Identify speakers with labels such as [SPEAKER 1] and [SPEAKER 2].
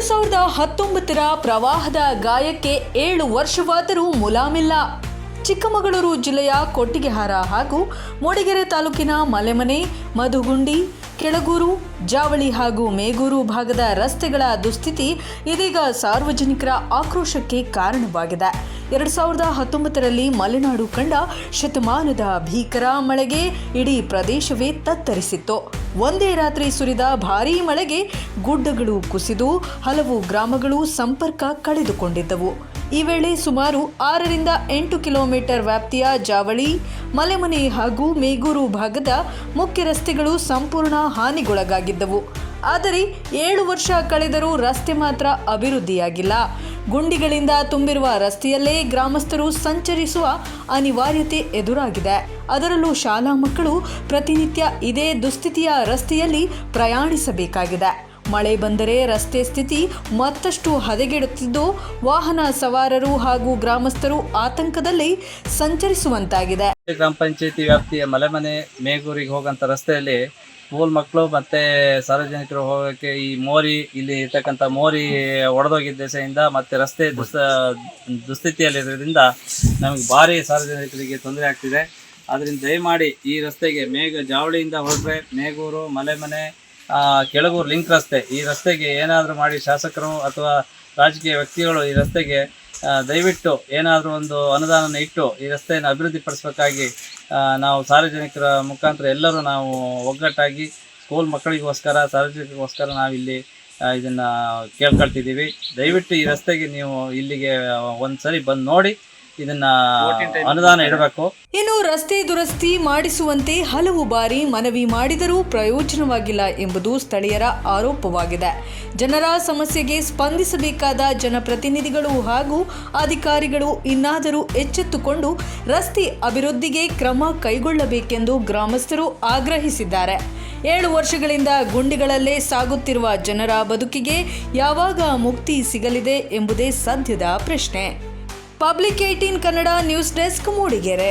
[SPEAKER 1] 2019ರ ಪ್ರವಾಹದ ಗಾಯಕ್ಕೆ 7 ವರ್ಷವಾದರೂ ಮುಲಾಮಿಲ್ಲ. ಚಿಕ್ಕಮಗಳೂರು ಜಿಲ್ಲೆಯ ಕೊಟ್ಟಿಗೆಹಾರ ಹಾಗೂ ಮೂಡಿಗೆರೆ ತಾಲೂಕಿನ ಮಲೆಮನೆ, ಮಧುಗುಂಡಿ, ಕೆಳಗೂರು, ಜಾವಳಿ ಹಾಗೂ ಮೇಗೂರು ಭಾಗದ ರಸ್ತೆಗಳ ದುಸ್ಥಿತಿ ಇದೀಗ ಸಾರ್ವಜನಿಕರ ಆಕ್ರೋಶಕ್ಕೆ ಕಾರಣವಾಗಿದೆ. 2019ರಲ್ಲಿ ಮಲೆನಾಡು ಕಂಡ ಶತಮಾನದ ಭೀಕರ ಮಳೆಗೆ ಇಡೀ ಪ್ರದೇಶವೇ ತತ್ತರಿಸಿತ್ತು. ಒಂದೇ ರಾತ್ರಿ ಸುರಿದ ಭಾರೀ ಮಳೆಗೆ ಗುಡ್ಡಗಳು ಕುಸಿದು ಹಲವು ಗ್ರಾಮಗಳು ಸಂಪರ್ಕ ಕಳೆದುಕೊಂಡಿದ್ದವು. ಈ ವೇಳೆ ಸುಮಾರು 6ರಿಂದ 8 ಕಿಲೋಮೀಟರ್ ವ್ಯಾಪ್ತಿಯ ಜಾವಳಿ, ಮಲೆಮನೆ ಹಾಗೂ ಮೇಗೂರು ಭಾಗದ ಮುಖ್ಯ ರಸ್ತೆಗಳು ಸಂಪೂರ್ಣ ಹಾನಿಗೊಳಗಾಗಿದ್ದವು. ಆದರೆ 7 ವರ್ಷ ಕಳೆದರೂ ರಸ್ತೆ ಮಾತ್ರ ಅಭಿವೃದ್ಧಿಯಾಗಿಲ್ಲ. ಗುಂಡಿಗಳಿಂದ ತುಂಬಿರುವ ರಸ್ತೆಯಲ್ಲೇ ಗ್ರಾಮಸ್ಥರು ಸಂಚರಿಸುವ ಅನಿವಾರ್ಯತೆ ಎದುರಾಗಿದೆ. ಅದರಲ್ಲೂ ಶಾಲಾ ಮಕ್ಕಳು ಪ್ರತಿನಿತ್ಯ ಇದೇ ದುಸ್ಥಿತಿಯ ರಸ್ತೆಯಲ್ಲಿ ಪ್ರಯಾಣಿಸಬೇಕಾಗಿದೆ. ಮಳೆ ಬಂದರೆ ರಸ್ತೆ ಸ್ಥಿತಿ ಮತ್ತಷ್ಟು ಹದಗೆಡುತ್ತಿದ್ದು, ವಾಹನ ಸವಾರರು ಹಾಗೂ ಗ್ರಾಮಸ್ಥರು ಆತಂಕದಲ್ಲಿ ಸಂಚರಿಸುವಂತಾಗಿದೆ.
[SPEAKER 2] ಗ್ರಾಮ ಪಂಚಾಯತಿ ವ್ಯಾಪ್ತಿಯ ಮಲೆಮನೆ, ಮೇಗೂರಿಗೆ ಹೋಗುವಂಥ ರಸ್ತೆಯಲ್ಲಿ ಸ್ಕೂಲ್ ಮಕ್ಕಳು ಮತ್ತು ಸಾರ್ವಜನಿಕರು ಹೋಗೋಕ್ಕೆ ಈ ಮೋರಿ, ಇಲ್ಲಿ ಇರ್ತಕ್ಕಂಥ ಮೋರಿ ಒಡೆದೋಗಿದ್ದ ದೆಸೆಯಿಂದ ಮತ್ತು ರಸ್ತೆ ದುಸ್ಥಿತಿಯಲ್ಲಿರೋದ್ರಿಂದ ನಮಗೆ ಭಾರಿ ಸಾರ್ವಜನಿಕರಿಗೆ ತೊಂದರೆ ಆಗ್ತಿದೆ. ಆದ್ದರಿಂದ ದಯಮಾಡಿ ಈ ರಸ್ತೆಗೆ ಜಾವಳಿಯಿಂದ ಹೊರಟ್ರೆ ಮೇಗೂರು, ಮಲೆಮನೆ, ಕೆಳಗೂರು ಲಿಂಕ್ ರಸ್ತೆ, ಈ ರಸ್ತೆಗೆ ಏನಾದರೂ ಮಾಡಿ ಶಾಸಕರು ಅಥವಾ ರಾಜಕೀಯ ವ್ಯಕ್ತಿಗಳು ಈ ರಸ್ತೆಗೆ ದಯವಿಟ್ಟು ಏನಾದರೂ ಒಂದು ಅನುದಾನ ಇಟ್ಟು ಈ ರಸ್ತೆಯನ್ನು ಅಭಿವೃದ್ಧಿಪಡಿಸಬೇಕಾಗಿ ನಾವು ಸಾರ್ವಜನಿಕರ ಮುಖಾಂತರ ಎಲ್ಲರೂ ನಾವು ಒಗ್ಗಟ್ಟಾಗಿ ಸ್ಕೂಲ್ ಮಕ್ಕಳಿಗೋಸ್ಕರ, ಸಾರ್ವಜನಿಕರಿಗೋಸ್ಕರ ನಾವಿಲ್ಲಿ ಇದನ್ನು ಕೇಳ್ಕೊಳ್ತಿದ್ದೀವಿ. ದಯವಿಟ್ಟು ಈ ರಸ್ತೆಗೆ ನೀವು ಇಲ್ಲಿಗೆ ಒಂದು ಸರಿ ಬಂದು ನೋಡಿ ಇದನ್ನ ಅನುದಾನ ಇಡಬೇಕು.
[SPEAKER 1] ಇನ್ನು ರಸ್ತೆ ದುರಸ್ತಿ ಮಾಡಿಸುವಂತೆ ಹಲವು ಬಾರಿ ಮನವಿ ಮಾಡಿದರೂ ಪ್ರಯೋಜನವಾಗಿಲ್ಲ ಎಂಬುದು ಸ್ಥಳೀಯರ ಆರೋಪವಾಗಿದೆ. ಜನರ ಸಮಸ್ಯೆಗೆ ಸ್ಪಂದಿಸಬೇಕಾದ ಜನಪ್ರತಿನಿಧಿಗಳು ಹಾಗೂ ಅಧಿಕಾರಿಗಳು ಇನ್ನಾದರೂ ಎಚ್ಚೆತ್ತುಕೊಂಡು ರಸ್ತೆ ಅಭಿವೃದ್ಧಿಗೆ ಕ್ರಮ ಕೈಗೊಳ್ಳಬೇಕೆಂದು ಗ್ರಾಮಸ್ಥರು ಆಗ್ರಹಿಸಿದ್ದಾರೆ. 7 ವರ್ಷಗಳಿಂದ ಗುಂಡಿಗಳಲ್ಲೇ ಸಾಗುತ್ತಿರುವ ಜನರ ಬದುಕಿಗೆ ಯಾವಾಗ ಮುಕ್ತಿ ಸಿಗಲಿದೆ ಎಂಬುದೇ ಸದ್ಯದ ಪ್ರಶ್ನೆ. Public 18 Kannada news desk, Mudigere.